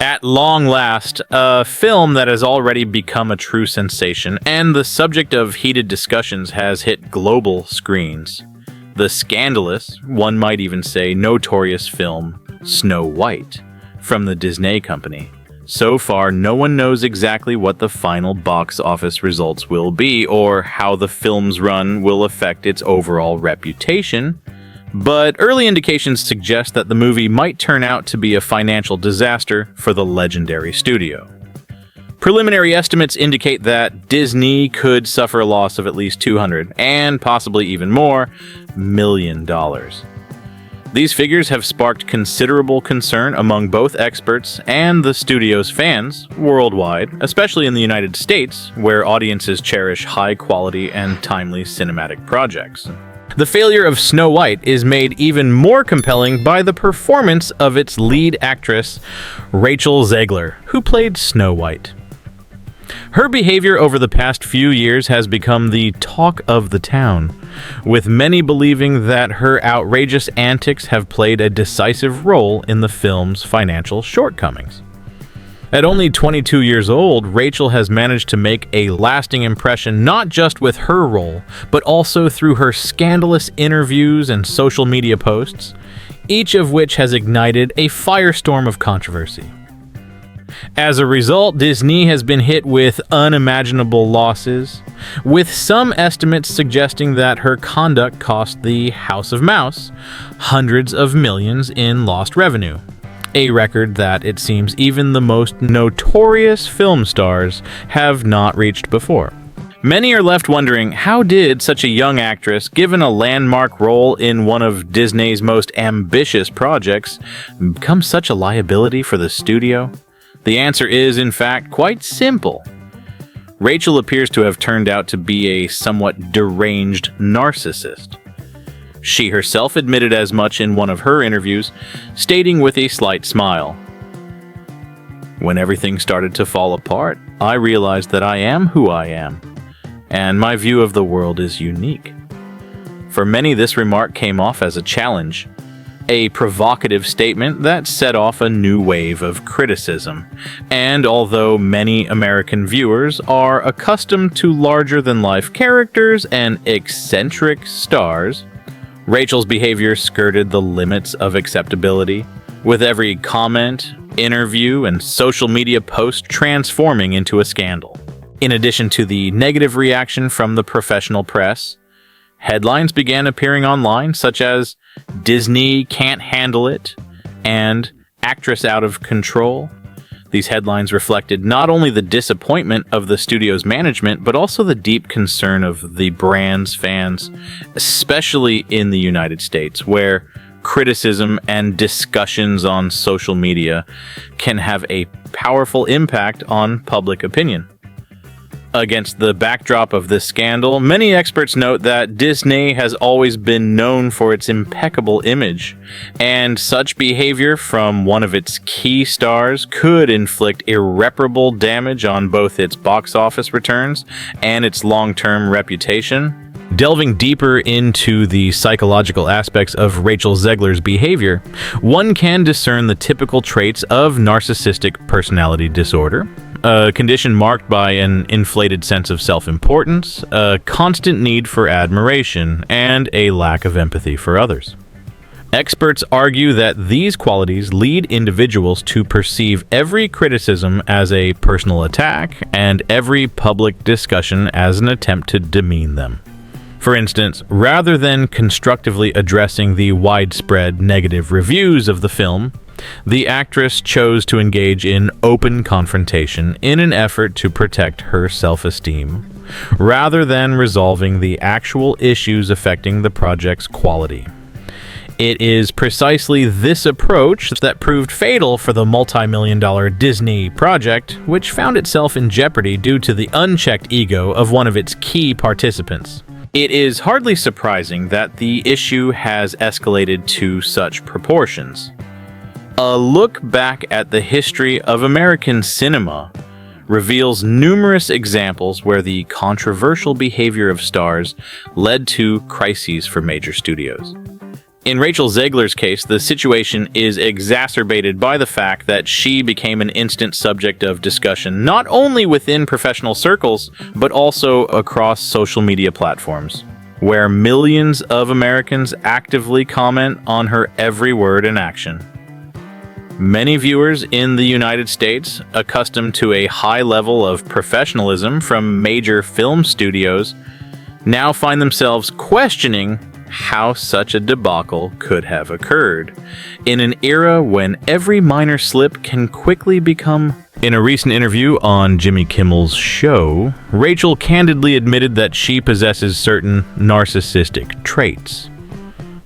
At long last, a film that has already become a true sensation and the subject of heated discussions has hit global screens. The scandalous, one might even say notorious film, Snow White, from the Disney Company. So far, no one knows exactly what the final box office results will be or how the film's run will affect its overall reputation, but early indications suggest that the movie might turn out to be a financial disaster for the legendary studio. Preliminary estimates indicate that Disney could suffer a loss of at least $200, and possibly even more, million dollars. These figures have sparked considerable concern among both experts and the studio's fans worldwide, especially in the United States, where audiences cherish high-quality and timely cinematic projects. The failure of Snow White is made even more compelling by the performance of its lead actress, Rachel Zegler, who played Snow White. Her behavior over the past few years has become the talk of the town, with many believing that her outrageous antics have played a decisive role in the film's financial shortcomings. At only 22 years old, Rachel has managed to make a lasting impression not just with her role, but also through her scandalous interviews and social media posts, each of which has ignited a firestorm of controversy. As a result, Disney has been hit with unimaginable losses, with some estimates suggesting that her conduct cost the House of Mouse hundreds of millions in lost revenue. A record that, it seems, even the most notorious film stars have not reached before. Many are left wondering, how did such a young actress, given a landmark role in one of Disney's most ambitious projects, become such a liability for the studio? The answer is, in fact, quite simple. Rachel appears to have turned out to be a somewhat deranged narcissist. She herself admitted as much in one of her interviews, stating with a slight smile, "When everything started to fall apart, I realized that I am who I am, and my view of the world is unique." For many, this remark came off as a challenge, a provocative statement that set off a new wave of criticism. And although many American viewers are accustomed to larger-than-life characters and eccentric stars, Rachel's behavior skirted the limits of acceptability, with every comment, interview, and social media post transforming into a scandal. In addition to the negative reaction from the professional press, headlines began appearing online such as "Disney can't handle it" and "Actress out of control." These headlines reflected not only the disappointment of the studio's management, but also the deep concern of the brand's fans, especially in the United States, where criticism and discussions on social media can have a powerful impact on public opinion. Against the backdrop of this scandal, many experts note that Disney has always been known for its impeccable image, and such behavior from one of its key stars could inflict irreparable damage on both its box office returns and its long-term reputation. Delving deeper into the psychological aspects of Rachel Zegler's behavior, one can discern the typical traits of narcissistic personality disorder, a condition marked by an inflated sense of self-importance, a constant need for admiration, and a lack of empathy for others. Experts argue that these qualities lead individuals to perceive every criticism as a personal attack and every public discussion as an attempt to demean them. For instance, rather than constructively addressing the widespread negative reviews of the film, the actress chose to engage in open confrontation in an effort to protect her self-esteem, rather than resolving the actual issues affecting the project's quality. It is precisely this approach that proved fatal for the multi-million-dollar Disney project, which found itself in jeopardy due to the unchecked ego of one of its key participants. It is hardly surprising that the issue has escalated to such proportions. A look back at the history of American cinema reveals numerous examples where the controversial behavior of stars led to crises for major studios. In Rachel Zegler's case, the situation is exacerbated by the fact that she became an instant subject of discussion not only within professional circles, but also across social media platforms, where millions of Americans actively comment on her every word and action. Many viewers in the United States, accustomed to a high level of professionalism from major film studios, now find themselves questioning how such a debacle could have occurred, in an era when every minor slip can quickly become... In a recent interview on Jimmy Kimmel's show, Rachel candidly admitted that she possesses certain narcissistic traits.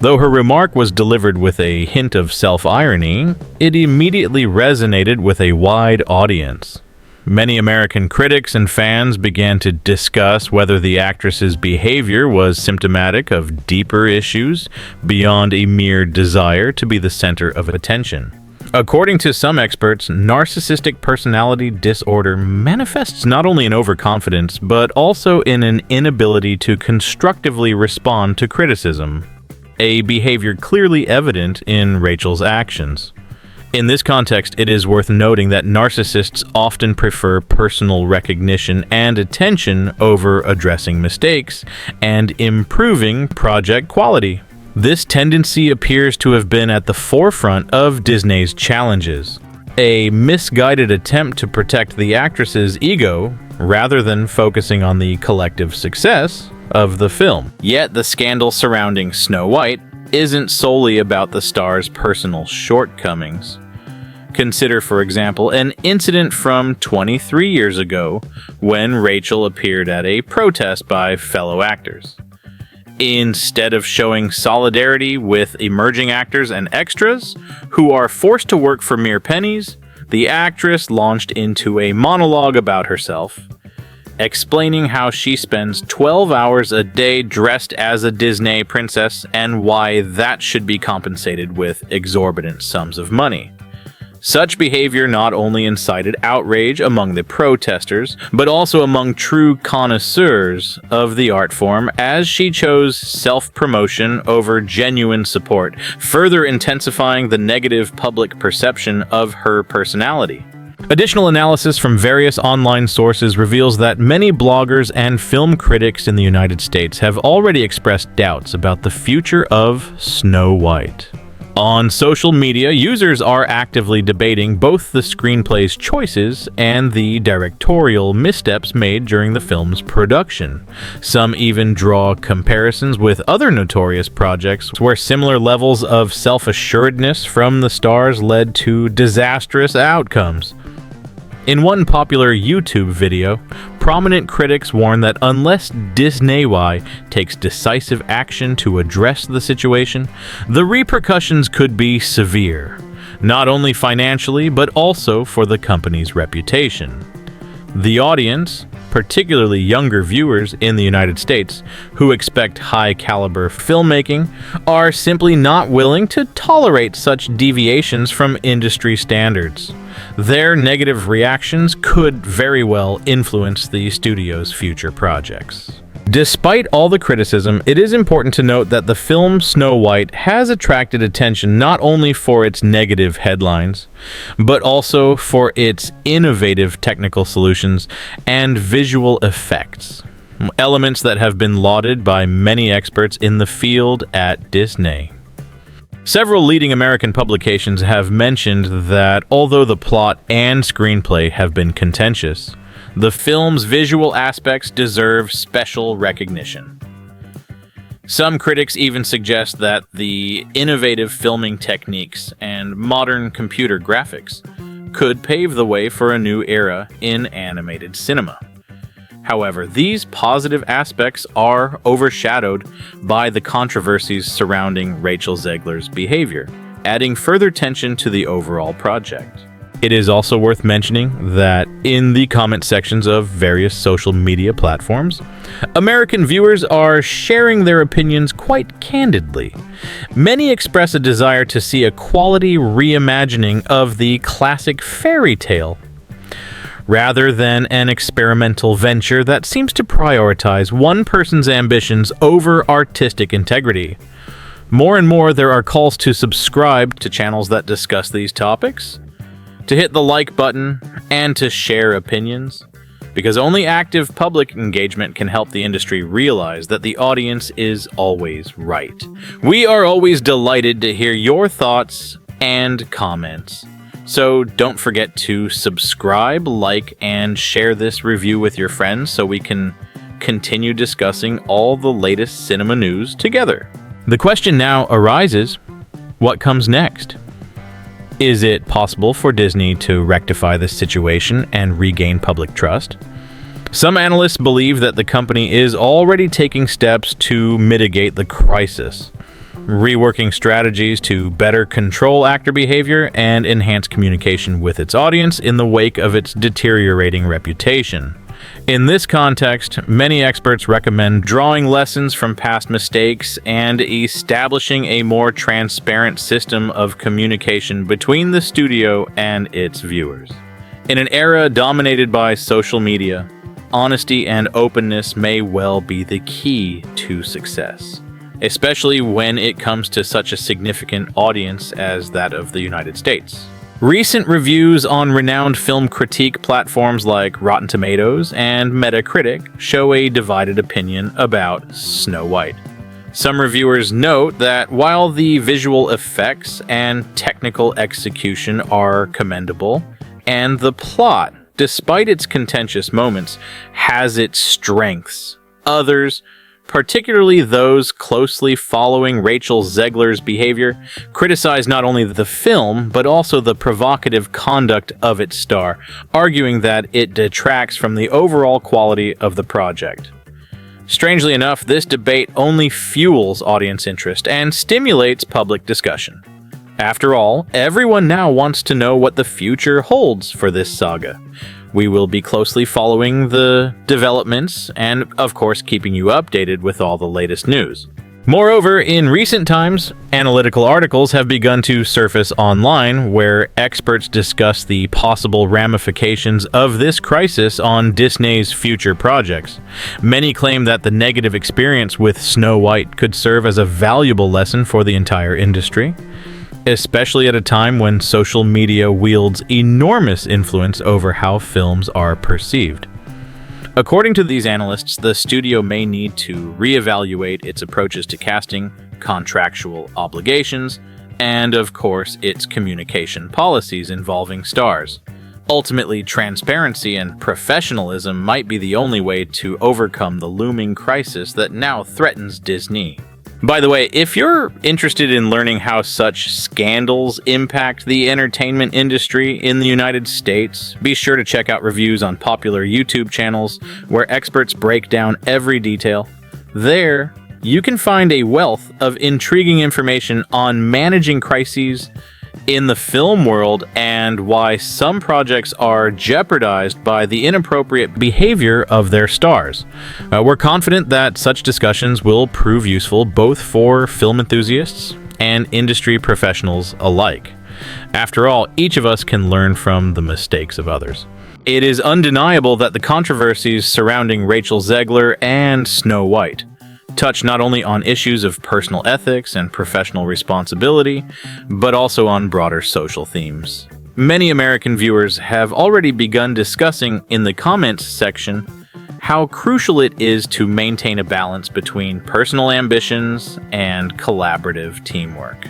Though her remark was delivered with a hint of self-irony, it immediately resonated with a wide audience. Many American critics and fans began to discuss whether the actress's behavior was symptomatic of deeper issues beyond a mere desire to be the center of attention. According to some experts, narcissistic personality disorder manifests not only in overconfidence, but also in an inability to constructively respond to criticism, a behavior clearly evident in Rachel's actions. In this context, it is worth noting that narcissists often prefer personal recognition and attention over addressing mistakes and improving project quality. This tendency appears to have been at the forefront of Disney's challenges, a misguided attempt to protect the actress's ego rather than focusing on the collective success of the film. Yet the scandal surrounding Snow White isn't solely about the star's personal shortcomings. Consider, for example, an incident from 23 years ago when Rachel appeared at a protest by fellow actors. Instead of showing solidarity with emerging actors and extras who are forced to work for mere pennies, the actress launched into a monologue about herself, explaining how she spends 12 hours a day dressed as a Disney princess and why that should be compensated with exorbitant sums of money. Such behavior not only incited outrage among the protesters, but also among true connoisseurs of the art form, as she chose self-promotion over genuine support, further intensifying the negative public perception of her personality. Additional analysis from various online sources reveals that many bloggers and film critics in the United States have already expressed doubts about the future of Snow White. On social media, users are actively debating both the screenplay's choices and the directorial missteps made during the film's production. Some even draw comparisons with other notorious projects where similar levels of self-assuredness from the stars led to disastrous outcomes. In one popular YouTube video, prominent critics warn that unless Disney takes decisive action to address the situation, the repercussions could be severe, not only financially but also for the company's reputation. The audience, particularly younger viewers in the United States who expect high-caliber filmmaking, are simply not willing to tolerate such deviations from industry standards. Their negative reactions could very well influence the studio's future projects. Despite all the criticism, it is important to note that the film Snow White has attracted attention not only for its negative headlines, but also for its innovative technical solutions and visual effects, elements that have been lauded by many experts in the field at Disney. Several leading American publications have mentioned that although the plot and screenplay have been contentious, the film's visual aspects deserve special recognition. Some critics even suggest that the innovative filming techniques and modern computer graphics could pave the way for a new era in animated cinema. However, these positive aspects are overshadowed by the controversies surrounding Rachel Zegler's behavior, adding further tension to the overall project. It is also worth mentioning that in the comment sections of various social media platforms, American viewers are sharing their opinions quite candidly. Many express a desire to see a quality reimagining of the classic fairy tale, rather than an experimental venture that seems to prioritize one person's ambitions over artistic integrity. More and more, there are calls to subscribe to channels that discuss these topics, to hit the like button, and to share opinions, because only active public engagement can help the industry realize that the audience is always right. We are always delighted to hear your thoughts and comments. So don't forget to subscribe, like, and share this review with your friends so we can continue discussing all the latest cinema news together. The question now arises, what comes next? Is it possible for Disney to rectify this situation and regain public trust? Some analysts believe that the company is already taking steps to mitigate the crisis, reworking strategies to better control actor behavior and enhance communication with its audience in the wake of its deteriorating reputation. In this context, many experts recommend drawing lessons from past mistakes and establishing a more transparent system of communication between the studio and its viewers. In an era dominated by social media, honesty and openness may well be the key to success, especially when it comes to such a significant audience as that of the United States. Recent reviews on renowned film critique platforms like Rotten Tomatoes and Metacritic show a divided opinion about Snow White. Some reviewers note that while the visual effects and technical execution are commendable, and the plot, despite its contentious moments, has its strengths, others, particularly those closely following Rachel Zegler's behavior, criticize not only the film, but also the provocative conduct of its star, arguing that it detracts from the overall quality of the project. Strangely enough, this debate only fuels audience interest and stimulates public discussion. After all, everyone now wants to know what the future holds for this saga. We will be closely following the developments and, of course, keeping you updated with all the latest news. Moreover, in recent times, analytical articles have begun to surface online where experts discuss the possible ramifications of this crisis on Disney's future projects. Many claim that the negative experience with Snow White could serve as a valuable lesson for the entire industry, especially at a time when social media wields enormous influence over how films are perceived. According to these analysts, the studio may need to reevaluate its approaches to casting, contractual obligations, and, of course, its communication policies involving stars. Ultimately, transparency and professionalism might be the only way to overcome the looming crisis that now threatens Disney. By the way, if you're interested in learning how such scandals impact the entertainment industry in the United States, be sure to check out reviews on popular YouTube channels where experts break down every detail. There, you can find a wealth of intriguing information on managing crises in the film world and why some projects are jeopardized by the inappropriate behavior of their stars. We're confident that such discussions will prove useful both for film enthusiasts and industry professionals alike. After all, each of us can learn from the mistakes of others. It is undeniable that the controversies surrounding Rachel Zegler and Snow White touch not only on issues of personal ethics and professional responsibility, but also on broader social themes. Many American viewers have already begun discussing in the comments section how crucial it is to maintain a balance between personal ambitions and collaborative teamwork.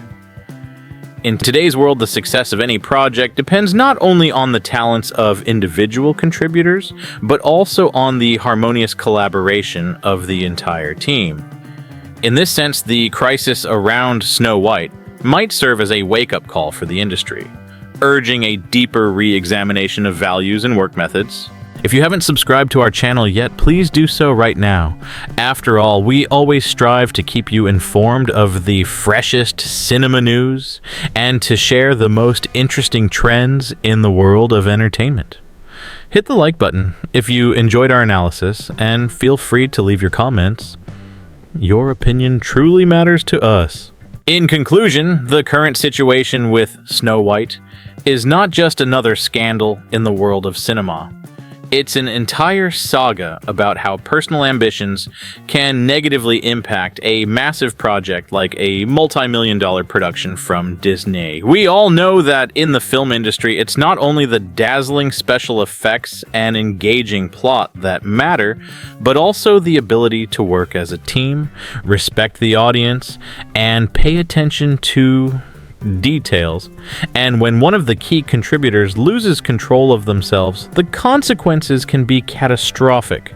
In today's world, the success of any project depends not only on the talents of individual contributors, but also on the harmonious collaboration of the entire team. In this sense, the crisis around Snow White might serve as a wake-up call for the industry, urging a deeper re-examination of values and work methods. If you haven't subscribed to our channel yet, please do so right now. After all, we always strive to keep you informed of the freshest cinema news and to share the most interesting trends in the world of entertainment. Hit the like button if you enjoyed our analysis, and feel free to leave your comments. Your opinion truly matters to us. In conclusion, the current situation with Snow White is not just another scandal in the world of cinema. It's an entire saga about how personal ambitions can negatively impact a massive project like a multi-million-dollar production from Disney. We all know that in the film industry, it's not only the dazzling special effects and engaging plot that matter, but also the ability to work as a team, respect the audience, and pay attention to details. And when one of the key contributors loses control of themselves, the consequences can be catastrophic.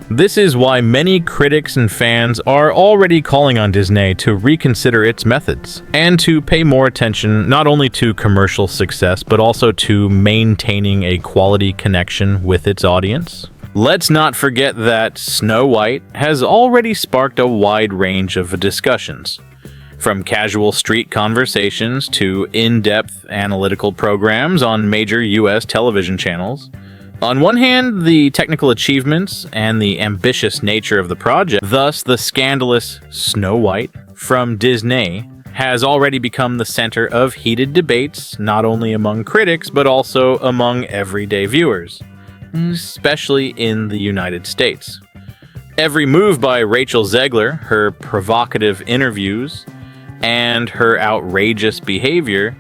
This is why many critics and fans are already calling on Disney to reconsider its methods and to pay more attention not only to commercial success but also to maintaining a quality connection with its audience. Let's not forget that Snow White has already sparked a wide range of discussions. From casual street conversations to in-depth analytical programs on major US television channels. On one hand, the technical achievements and the ambitious nature of the project, thus the scandalous Snow White from Disney, has already become the center of heated debates, not only among critics, but also among everyday viewers, especially in the United States. Every move by Rachel Zegler, her provocative interviews, and her outrageous behavior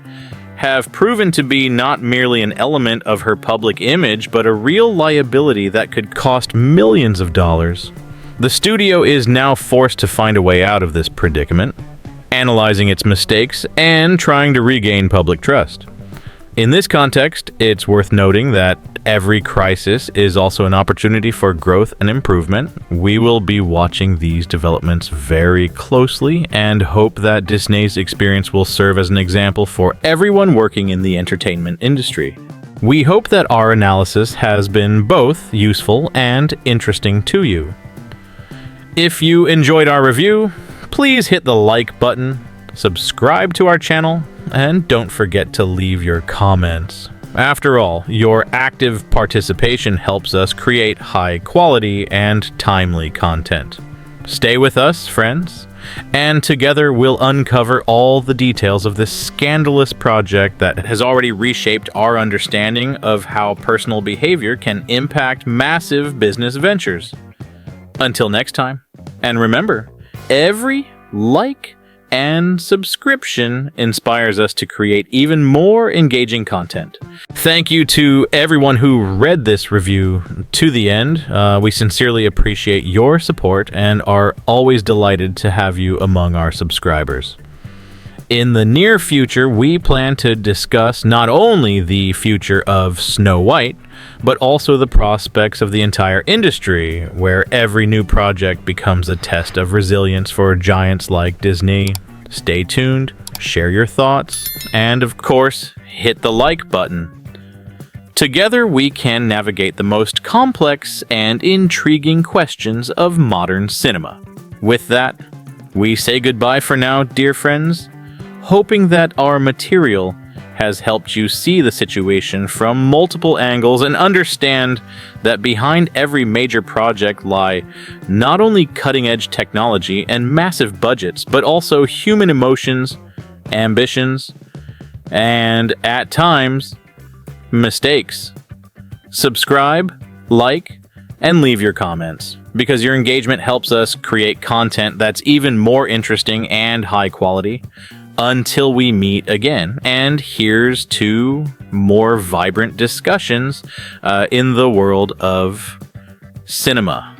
have proven to be not merely an element of her public image, but a real liability that could cost millions of dollars. The studio is now forced to find a way out of this predicament, analyzing its mistakes and trying to regain public trust. In this context, it's worth noting that every crisis is also an opportunity for growth and improvement. We will be watching these developments very closely and hope that Disney's experience will serve as an example for everyone working in the entertainment industry. We hope that our analysis has been both useful and interesting to you. If you enjoyed our review, please hit the like button, subscribe to our channel, and don't forget to leave your comments. After all, your active participation helps us create high quality and timely content. Stay with us, friends, and together we'll uncover all the details of this scandalous project that has already reshaped our understanding of how personal behavior can impact massive business ventures. Until next time, and remember, every like and subscription inspires us to create even more engaging content. Thank you to everyone who read this review to the end. We sincerely appreciate your support and are always delighted to have you among our subscribers. In the near future, we plan to discuss not only the future of Snow White, but also the prospects of the entire industry, where every new project becomes a test of resilience for giants like Disney. Stay tuned, share your thoughts, and of course, hit the like button. Together, we can navigate the most complex and intriguing questions of modern cinema. With that, we say goodbye for now, dear friends, hoping that our material has helped you see the situation from multiple angles and understand that behind every major project lie not only cutting-edge technology and massive budgets, but also human emotions, ambitions, and, at times, mistakes. Subscribe, like, and leave your comments, because your engagement helps us create content that's even more interesting and high quality. Until we meet again, and here's to more vibrant discussions in the world of cinema.